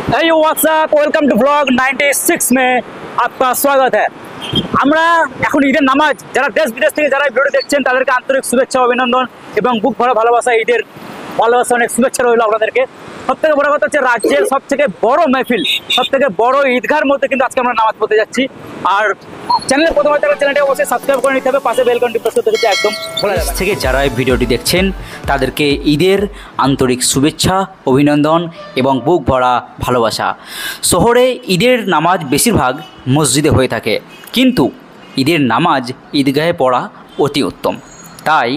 Hey what's up? Welcome to vlog 96 में आपका स्वागत है। আমরা এখন ঈদের নামাজ যারা দেশ বিদেশ থেকে যারা ভিডিও দেখছেন তাদেরকে আন্তরিক শুভেচ্ছা অভিনন্দন এবং বুক ভরা ভালোবাসা। ঈদের ভালোবাসা অনেক শুভেচ্ছা রইল আপনাদেরকে। সবথেকে বড় কথা হচ্ছে রাজ্যের সবথেকে বড় মেহফিল, সবথেকে বড় ঈদগাহর মধ্যে কিন্তু আজকে আমরা নামাজ পড়তে যাচ্ছি। আর চ্যানেলে প্রথমে যারা চ্যানেলটি অবশ্যই সাবস্ক্রাইব করে নিতে হবে, পাশে বেল ঘন্টি প্রেস করতে কিন্তু একদম ভুলে যাবেন। থেকে যারা এই ভিডিওটি দেখছেন তাদেরকে ঈদের আন্তরিক শুভেচ্ছা অভিনন্দন এবং বুক ভরা ভালোবাসা। শহরে ঈদের নামাজ বেশিরভাগ মসজিদে হয়ে থাকে, কিন্তু ঈদের নামাজ ঈদগাহে পড়া অতি উত্তম। তাই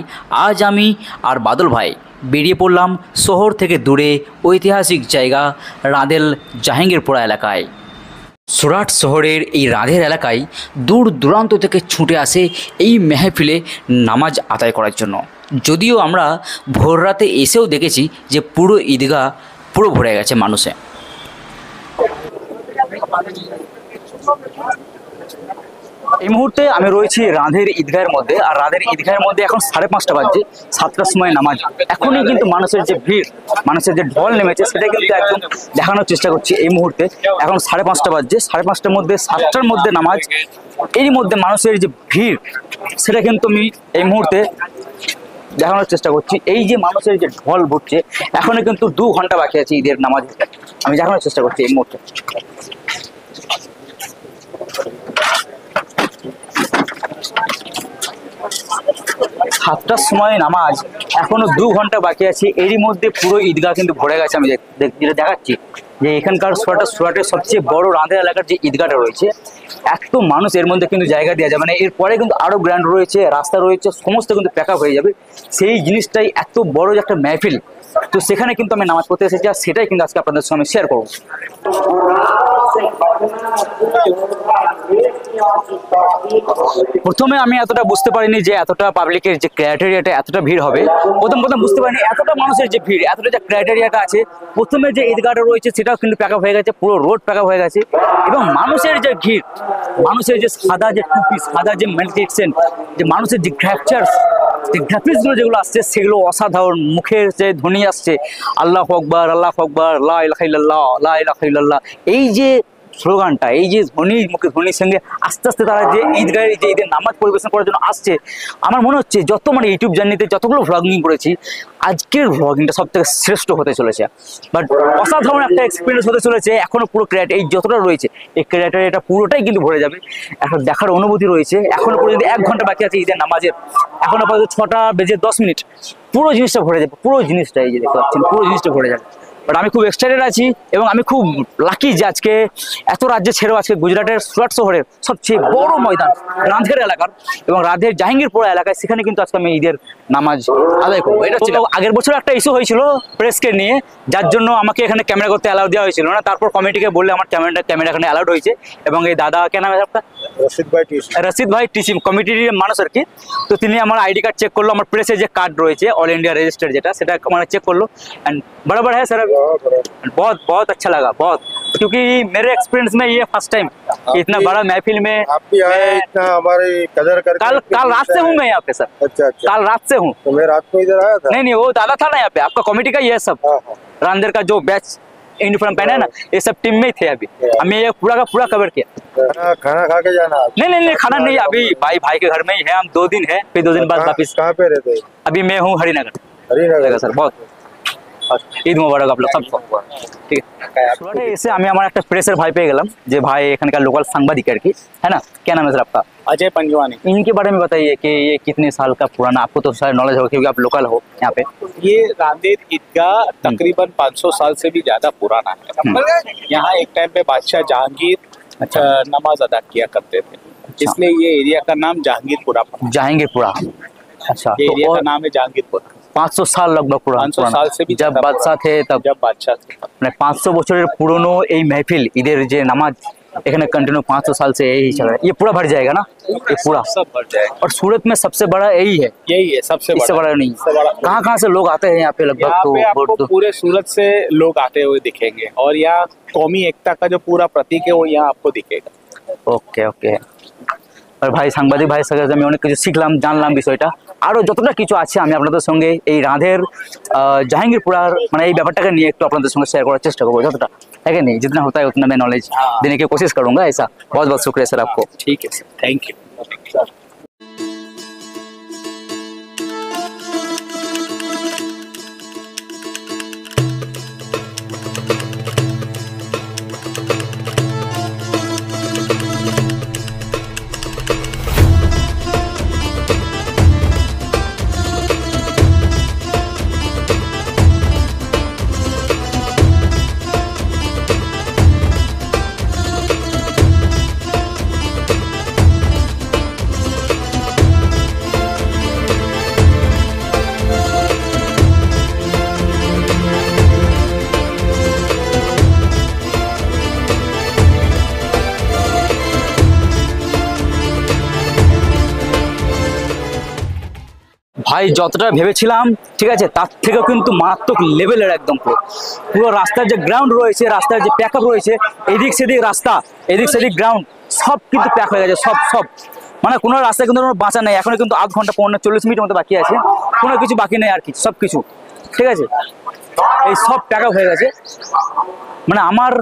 আজ আমি আর বাদল ভাই বেরিয়ে পড়লাম শহর থেকে দূরে ঐতিহাসিক জায়গা রাঁদেল জাহাঙ্গীরপুরা এলাকায়। সুরাট শহরের এই রাঁধের এলাকায় দূর দূরান্ত থেকে ছুটে আসে এই মেহফিলে নামাজ আদায় করার জন্য। যদিও আমরা ভোর রাতে এসেও দেখেছি যে পুরো ঈদগাহ পুরো ভরে গেছে মানুষে। এই মুহূর্তে আমি রয়েছি রাঁধের ঈদগাহের মধ্যে, আর রাঁধের ঈদগাহের মধ্যে এখন 5:30 বাজছে, 7টার সময় নামাজ। এখনই কিন্তু মানুষের যে ভিড়, মানুষের যে ঢল নেমেছে সেটা কিন্তু একদম দেখানোর চেষ্টা করছি। এই মুহূর্তে এখন 5:30 বাজছে, 5:30টার মধ্যে 7টার মধ্যে নামাজ। এর মধ্যে মানুষের যে ভিড় সেটা কিন্তু আমি এই মুহূর্তে দেখানোর চেষ্টা করছি। এই যে মানুষের যে ঢল ঘুরছে, এখনো কিন্তু 2 ঘন্টা বাকি আছে ঈদের নামাজ। আমি দেখানোর চেষ্টা করছি এই মুহূর্তে। 7টার সময় নামাজ, এখনো 2 ঘন্টা বাকি আছে। এরই মধ্যে পুরো ঈদগাহ কিন্তু ভরে গেছে। আমি যেটা দেখাচ্ছি যে এখানকার সুরাটের সবচেয়ে বড় রাঁধের এলাকার যে ঈদগাহটা রয়েছে, এত মানুষ এর মধ্যে কিন্তু জায়গা দেওয়া যাবে না। এরপরে কিন্তু আরো গ্র্যান্ড রয়েছে, রাস্তা রয়েছে, সমস্ত কিন্তু প্যাক আপ হয়ে যাবে। সেই জিনিসটাই এত বড় যে একটা মেহফিল, তো সেখানে কিন্তু আমি নামাজ পড়তে এসেছি, আর সেটাই কিন্তু আজকে আপনাদের সঙ্গে শেয়ার করবো। প্রথমে আমি এতটা বুঝতে পারিনি যে এতটা পাবলিকের যে ক্রাইটেরিয়াটা, এতটা ভিড় হবে। প্রথম বুঝতে পারিনি এতটা মানুষের যে ভিড়, এতটা যে ক্রাইটেরিয়াটা আছে। প্রথমে যে ঈদগাহটা রয়েছে সেটাও কিন্তু প্যাক আপ হয়ে গেছে, পুরো রোড প্যাক আপ হয়ে গেছে। এবং মানুষের যে ভিড়, মানুষের যে সাদা যে টুপি, সাদা যে মেডিটেশন, যে মানুষের যে গ্রাফিক্সগুলো যেগুলো আসছে সেগুলো অসাধারণ। মুখের যে ধ্বনি আসছে আল্লাহু আকবার, আল্লাহু আকবার, লা ইলাহা ইল্লাল্লাহ, লা ইলাহা ইল্লাল্লাহ, এই যে স্লোগানটা, এই যে মুখে ধ্বনির সঙ্গে আস্তে আস্তে তারা যে ঈদগাহের যে ঈদের নামাজ পরিবেশন করার জন্য আসছে, আমার মনে হচ্ছে যত ইউটিউব জার্নিতে যতগুলো ভ্লগিং করেছি, আজকের ভ্লগিংটা সব থেকে শ্রেষ্ঠ হতে চলেছে। বাট অসাধারণ একটা এক্সপিরিয়েন্স হতে চলেছে। এখনো পুরো এই যতটা রয়েছে এই ক্রাইটেরিয়াটা পুরোটাই কিন্তু ভরে যাবে। এখন দেখার অনুভূতি রয়েছে। এখনো পর্যন্ত 1 ঘন্টা বাকি আছে ঈদের নামাজের। এখনো পর্যন্ত 6:10 পুরো জিনিসটা ভরে যাবে। পুরো জিনিসটা এই যে দেখতে পাচ্ছেন, পুরো জিনিসটা ভরে যাবে। বাট আমি খুব এক্সাইটেড আছি এবং আমি খুব লাকি যে আজকে এত রাজ্য ছেড়েও আজকে গুজরাটের সুরাট শহরের সবচেয়ে বড় ময়দান রাঁধের এলাকার এবং রাঁধের জাহাঙ্গীরপুরা এলাকায়, সেখানে কিন্তু আজকে আমি ঈদের নামাজ আদায় করবো। এটা ছিল আগের বছর একটা ইস্যু হয়েছিল প্রেসকে নিয়ে, যার জন্য আমাকে এখানে ক্যামেরা করতে অ্যালাউ দেওয়া হয়েছিল না। তারপর কমিটিকে বললে আমার ক্যামেরা এখানে অ্যালাউড হয়েছে। এবং এই দাদা কে নাম আপনার? রশিদ ভাই টিসি কমিটির মানুষ আর কি। তো তিনি আমার আইডি कार्ड চেক করলো, আমার প্রেসের যে কার্ড রয়েছে অল इंडिया रजिस्टर्ड যেটা, সেটা মানে চেক করলো। एंड बराबर है सर। बहुत बहुत अच्छा लगा, बहुत, क्योंकि मेरे एक्सपीरियंस में ये फर्स्ट टाइम इतना बड़ा महफिल में आप भी आए, इतना हमारी कदर करके। कल रात से हूँ मैं यहाँ पे सर। अच्छा अच्छा, कल रात से हूँ। तो मैं रात को इधर आया था। नहीं वो दादा था ना यहाँ पे, आपका कमेटी का ये सब रांदेर का जो बैच यूनिफॉर्म पहना है ना, ये सब टीम में ही थे। अभी हमें ये पूरा का पूरा कवर किया। खाना खा के जाना? नहीं खाना नहीं, अभी भाई के घर में ही है। हम 2 दिन है, फिर 2 दिन बाद वापिस। कहाँ पे रहते? अभी मैं हूँ हरिनगर सर। बहुत ঈদ মোবারক আপনার सबको। ठीक है, सुराटे এসে আমি আমার একটা প্রেসের ভাই পেয়ে গেলাম, যে ভাই এখানকার लोकल सांबादिक আর কি, है ना? क्या नाम है सर आपका? अजय पंजवानी। इनके बारे में बताइए कि ये कितने साल का पुराना, आपको तो शायद नॉलेज होगा क्योंकि आप लोकल हो यहाँ पे। ये रांदेर ईदगाह तकरीबन 500 साल से भी ज्यादा पुराना है। यहाँ एक टाइम पे बादशाह जहांगीर नमाज अदा किया करते थे, इसलिए ये एरिया का नाम जहांगीरपुरा। अच्छा, ये एरिया का नाम है जहांगीरपुरा। 500 साल लगभग पुराना। 500 साल से भी जब बादशाह थे तब। जब बादशाह थे মানে 500 বছরের পুরনো এই महफिल ঈদের যে নামাজ এখানে कंटिन्यू 500 साल से यही चल रहा है। ये पूरा भर जाएगा ना? ये पूरा सब भर जाएगा। और सूरत में सबसे बड़ा यही है सबसे इससे बड़ा नहीं। कहाँ से लोग आते हैं यहाँ पे? लगभग तो पूरे सूरत से लोग आते हुए दिखेंगे, और यहाँ कौमी एकता का जो पूरा प्रतीक है वो यहाँ आपको दिखेगा। ओके আর ভাই সাংবাদিক ভাইয়ের সাথে আমি অনেক কিছু শিখলাম, জানলাম বিষয়টা। আরও যতটা কিছু আছে আমি আপনাদের সঙ্গে এই রাঁধের জাহাঙ্গীরপুরার মানে এই ব্যাপারটাকে নিয়ে একটু আপনাদের সঙ্গে শেয়ার করার চেষ্টা करबो যতটা है कि नहीं, जितना होता है उतना मैं नॉलेज देने की कोशिश करूंगा ऐसा। बहुत बहुत शुक्रिया सर आपको। ठीक है सर, थैंक यू। ভাই যতটা ভেবেছিলাম ঠিক আছে তার থেকেও কিন্তু মারাত্মক লেভেলের একদম পুরো রাস্তার যে গ্রাউন্ড রয়েছে, রাস্তার যে প্যাক আপ রয়েছে, এদিক সেদিক রাস্তা, এদিক সেদিক গ্রাউন্ড সব কিন্তু প্যাক হয়ে গেছে, সব মানে কোনো রাস্তায় কিন্তু কোনো বাঁচা নেই। এখনো কিন্তু আধ ঘন্টা 40 মিনিটের মতো বাকি আছে, কোনো কিছু বাকি নেই আর কি, সব কিছু ঠিক আছে, এই সব প্যাক আপ হয়ে গেছে। মানে আমার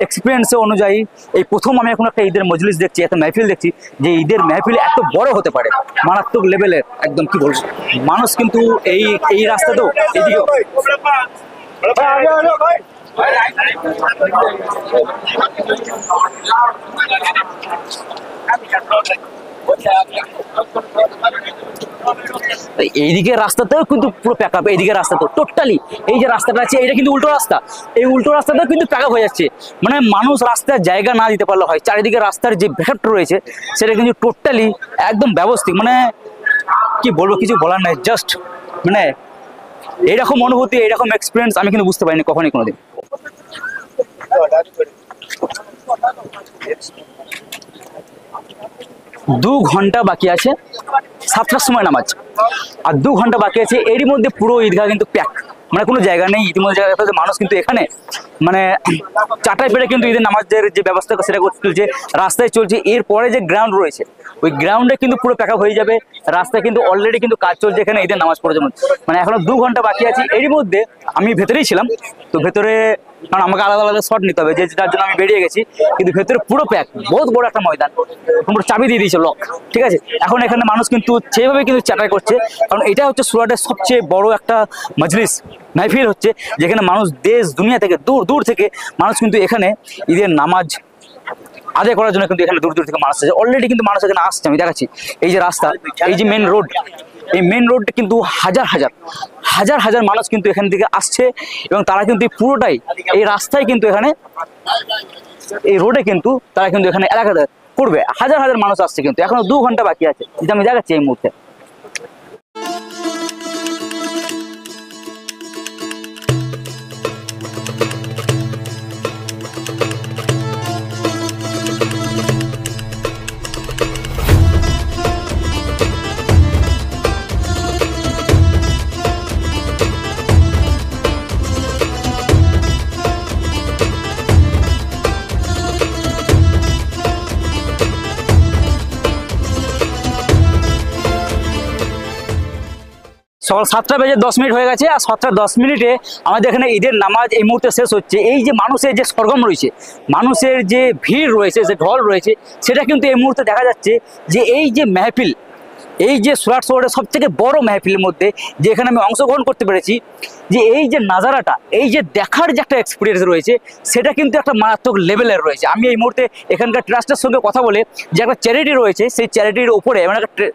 এক্সপিরিয়েন্সে অনুযায়ী এই প্রথম আমি এখন একটা ঈদের মজলিস দেখছি, একটা মেহফিল দেখছি যে ঈদের মেহফিল এত বড় হতে পারে, মারাত্মক লেভেলের একদম। কি বলবো, মানুষ কিন্তু এই রাস্তাতেও এইদিকেও এইদিকে রাস্তাতেও কিন্তু পুরো প্যাক আপ, এইদিকে রাস্তাতেও টোটালি এই যে রাস্তাটা আছে এইটা কিন্তু উল্টো রাস্তা, এই উল্টো রাস্তাতেও কিন্তু প্যাক আপ হয়ে যাচ্ছে। মানে মানুষ রাস্তার জায়গা না দিতে পারলে হয়, চারিদিকে রাস্তার যে ব্যাকআপটা রয়েছে সেটা কিন্তু টোটালি একদম ব্যবস্থিত। মানে কি বলবো, কিছু বলার নাই, জাস্ট মানে এইরকম অনুভূতি, এইরকম এক্সপিরিয়েন্স আমি কিন্তু বুঝতে পারিনি কখনই কোনোদিন। 2 ঘন্টা বাকি আছে, 7টার সময় নামাজ, আর 2 ঘন্টা বাকি আছে। এরই মধ্যে পুরো ঈদগাহ কিন্তু প্যাক, মানে কোনো জায়গা নেই। ইতিমধ্যে জায়গাটাতে মানুষ কিন্তু এখানে মানে চাটাই পেরে কিন্তু ঈদের নামাজের যে ব্যবস্থা সেটা করতে চলছে, রাস্তায় চলছে। এরপরে যে গ্রাউন্ড রয়েছে ওই গ্রাউন্ডে কিন্তু পুরো প্যাক আপ হয়ে যাবে। রাস্তায় কিন্তু অলরেডি কিন্তু কাজ চলছে এখানে ঈদের নামাজ পড়ার জন্য। মানে এখনো 2 ঘন্টা বাকি আছে। এরই মধ্যে আমি ভেতরেই ছিলাম, তো ভেতরে কারণ আমাকে আলাদা আলাদা শট নিতে হবে, যার জন্য আমি বেরিয়ে গেছি। কিন্তু ভেতরে পুরো প্যাক, বহুত বড় একটা ময়দান, পুরো চাবি দিয়ে দিয়েছে, লক, ঠিক আছে। এখন এখানে মানুষ কিন্তু সেইভাবে কিন্তু চাটাই করছে, কারণ এটা হচ্ছে সুরাটের সবচেয়ে বড় একটা মজলিস মাহফিল হচ্ছে, যেখানে মানুষ দেশ দুনিয়া থেকে দূর দূর থেকে মানুষ কিন্তু এখানে ঈদের নামাজ আদায় করার জন্য কিন্তু এখানে দূর দূর থেকে মানুষ আসছে। অলরেডি কিন্তু মানুষ এখানে আসছে, আমি দেখাচ্ছি। এই যে রাস্তা, এই যে মেন রোড, এই মেন রোডটা কিন্তু হাজার হাজার মানুষ কিন্তু এখান থেকে আসছে, এবং তারা কিন্তু পুরোটাই এই রাস্তায় কিন্তু এখানে এই রোডে কিন্তু তারা কিন্তু এখানে এলাকাতে করবে। হাজার হাজার মানুষ আসছে, কিন্তু এখনো 2 ঘন্টা বাকি আছে, যেটা আমি দেখাচ্ছি এই মুহূর্তে। সকাল 7টা বেজে 10 মিনিট হয়ে গেছে, আর 7টা 10 মিনিটে আমাদের এখানে ঈদের নামাজ এই মুহূর্তে শেষ হচ্ছে। এই যে মানুষের যে সরগম রয়েছে, মানুষের যে ভিড় রয়েছে, যে ঢল রয়েছে, সেটা কিন্তু এই মুহূর্তে দেখা যাচ্ছে যে এই যে মেহফিল, এই যে সুরাট শহরের সব থেকে বড় মেহফিলের মধ্যে যেখানে আমি অংশগ্রহণ করতে পেরেছি, যে এই যে নাজারাটা, এই যে দেখার যে একটা এক্সপিরিয়েন্স রয়েছে, সেটা কিন্তু একটা মারাত্মক লেভেলের রয়েছে। আমি এই মুহূর্তে এখানকার ট্রাস্টের সঙ্গে কথা বলে, যে একটা চ্যারিটি রয়েছে, সেই চ্যারিটির ওপরে মানে একটা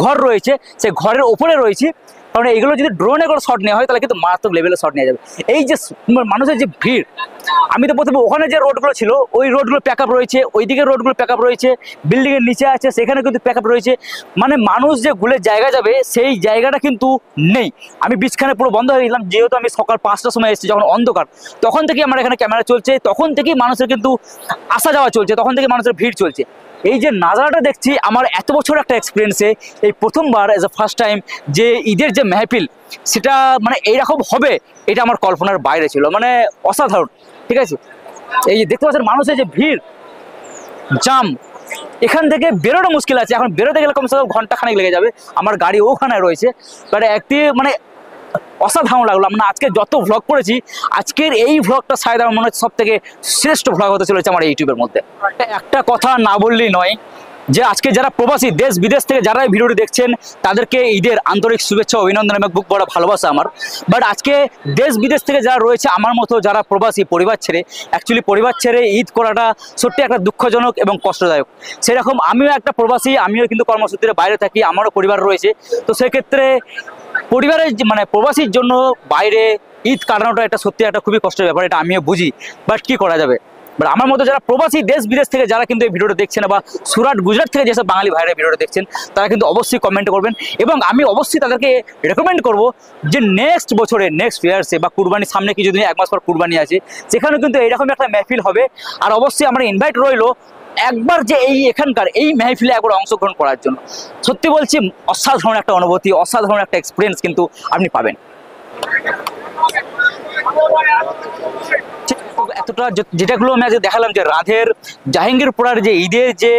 ঘর রয়েছে, সেই ঘরের ওপরে রয়েছে। কারণ এইগুলো যদি ড্রোনে করে শট নেওয়া হয় তাহলে কিন্তু মারাত্মক লেভেলের শট নেওয়া যাবে। এই যে মানুষের যে ভিড়, আমি তো প্রথমে ওখানে যে রোডগুলো ছিল ওই রোডগুলো প্যাক আপ রয়েছে, ওইদিকে রোডগুলো প্যাক আপ রয়েছে, বিল্ডিংয়ের নিচে আছে সেখানে কিন্তু প্যাক আপ রয়েছে। মানে মানুষ যে গুলের জায়গা যাবে সেই জায়গাটা কিন্তু নেই। আমি বিছখানে পুরো বন্ধ হয়ে গেলাম, যেহেতু আমি সকাল 5টার সময় এসেছি, যখন অন্ধকার, তখন থেকেই আমার এখানে ক্যামেরা চলছে, তখন থেকেই মানুষের কিন্তু আসা যাওয়া চলছে, তখন থেকে মানুষের ভিড় চলছে। এই যে নাজারাটা দেখছি, আমার এত বছর একটা এক্সপিরিয়েন্সে এই প্রথমবার এজ এ ফার্স্ট টাইম যে ঈদের যে মেহফিল সেটা মানে এইরকম হবে, এটা আমার কল্পনার বাইরে ছিল। মানে অসাধারণ, ঠিক আছে। এই যে দেখতে পাচ্ছেন মানুষের যে ভিড়, জাম, এখান থেকে বেরোনো মুশকিল আছে, এখন বেরোতে গেলে কমসে কম ঘন্টা খানেক লেগে যাবে, আমার গাড়ি ওখানে রয়েছে। বাট একটি মানে অসাধারণ লাগলো। আমরা আজকে যত ভ্লগ করেছি, আজকের এই ভ্লগটা শায়দ আমার মনে হচ্ছে সব থেকে শ্রেষ্ঠ ভ্লগ হতে চলেছে আমার ইউটিউবের মধ্যে। একটা কথা না বললেই নয় যে আজকে যারা প্রবাসী দেশ বিদেশ থেকে যারা এই ভিডিওটি দেখছেন তাদেরকে ঈদের আন্তরিক শুভেচ্ছা অভিনন্দন এবং বুক ভরা ভালোবাসা আমার। বাট আজকে দেশ বিদেশ থেকে যারা রয়েছে আমার মতো যারা প্রবাসী পরিবার ছেড়ে, অ্যাকচুয়ালি পরিবার ছেড়ে ঈদ করাটা সত্যি একটা দুঃখজনক এবং কষ্টদায়ক। সেরকম আমিও একটা প্রবাসী, আমিও কিন্তু কর্মসূত্রে বাইরে থাকি, আমারও পরিবার রয়েছে। তো সেক্ষেত্রে পরিবারের মানে প্রবাসীর জন্য বাইরে ঈদ কাটানোটা এটা সত্যি একটা খুবই কষ্টের ব্যাপার, এটা আমিও বুঝি। বাট কি করা যাবে, বাট আমার মতো যারা প্রবাসী দেশ বিদেশ থেকে যারা কিন্তু এই ভিডিওটা দেখছেন বা সুরাট গুজরাট থেকে যেসব বাঙালি ভাইরা ভিডিওটা দেখছেন তারা কিন্তু অবশ্যই কমেন্ট করবেন এবং আমি অবশ্যই তাদেরকে রেকমেন্ড করব যে নেক্সট বছরে নেক্সট ইয়ার্সে বা কুরবানির সামনে কিছুদিন 1 মাস পর কুরবানি আছে, সেখানেও কিন্তু এইরকম একটা মেহফিল হবে। আর অবশ্যই আমার ইনভাইট রইলো একবার যে এই এখানকার এই মেহফিলে একবার অংশগ্রহণ করার জন্য। সত্যি বলছি অসাধারণ একটা অনুভূতি, অসাধারণ একটা এক্সপিরিয়েন্স কিন্তু আপনি পাবেন। এতটা যেটাগুলো আমি আজকে দেখালাম যে রাধের জাহাঙ্গীরপুরার যে ঈদের যে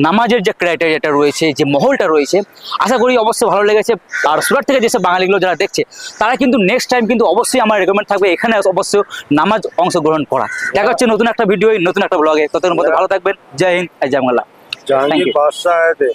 নামাজের যে ক্রাইটেরিয়াটা রয়েছে, যে মহলটা রয়েছে, আশা করি অবশ্যই ভালো লেগেছে। আর সুরাট থেকে যেসব বাঙালিগুলো যারা দেখছে তারা কিন্তু নেক্সট টাইম কিন্তু অবশ্যই আমার রেকমেন্ড থাকবে এখানে অবশ্যই নামাজ অংশগ্রহণ করা। দেখা হচ্ছে নতুন একটা ভিডিও নতুন একটা ব্লগে, ততক্ষণ মধ্যে ভালো থাকবেন। জয় হিন্দ, জয় বাংলা। जहांगीर बादशाह आए थे।